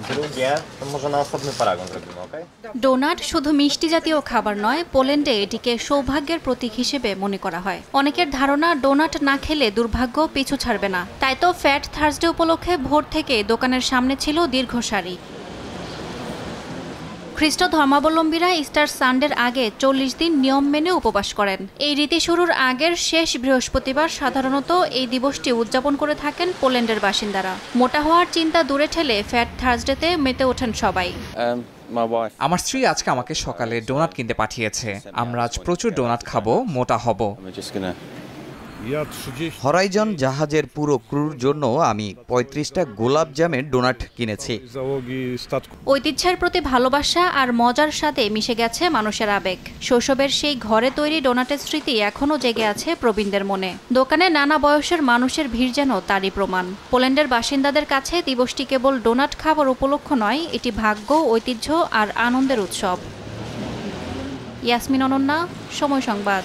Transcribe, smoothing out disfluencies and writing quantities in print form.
Drugie, to może na osobny paragon zrobimy, okej? Donut শুধু মিষ্টি জাতীয় খাবার নয়, পোল্যান্ডে এটিকে সৌভাগ্যের প্রতীক হিসেবে মনে করা হয়। অনেকের ধারণা ডোনাট না খেলে দুর্ভাগ্য পিছু ছাড়বে না। তাই তো ফ্যাট থার্সডে উপলক্ষে ভোর থেকে দোকানের সামনে ছিল দীর্ঘ সারি। খ্রিস্ট ধর্মাবলম্বীরা ইস্টার সানডের আগে 40 দিন নিয়ম মেনে উপবাস করেন। এই রীতি শুরুর আগের শেষ বৃহস্পতিবার সাধারণত এই দিবসটি উদযাপন করে থাকেন পোল্যান্ডের বাসিন্দারা। মোটা হওয়ার চিন্তা দূরে ঠেলে ফ্যাট থার্সডেতে মেতে ওঠেন সবাই। আমার স্ত্রী আজকে আমাকে সকালে ডোনাট কিনতে পাঠিয়েছে। আমরা আজ প্রচুর ডোনাট খাবো, মোটা হব। হরাইজন জাহাজের পুরো ক্রুর জন্য আমি 35টা গোলাপ জামের ডোনাট কিনেছি। ঐতিহ্যের প্রতি ভালোবাসা আর মজার সাথে মিশে গেছে মানুষের আবেগ। শৈশবের সেই ঘরে তৈরি ডোনাটের স্মৃতি এখনও জেগে আছে প্রবীণদের মনে। দোকানে নানা বয়সের মানুষের ভিড় যেন তারই প্রমাণ। পোল্যান্ডের বাসিন্দাদের কাছে দিবসটি কেবল ডোনাট খাবার উপলক্ষ নয়, এটি ভাগ্য, ঐতিহ্য আর আনন্দের উৎসব। ইয়াসমিন অনন্যা, সময় সংবাদ।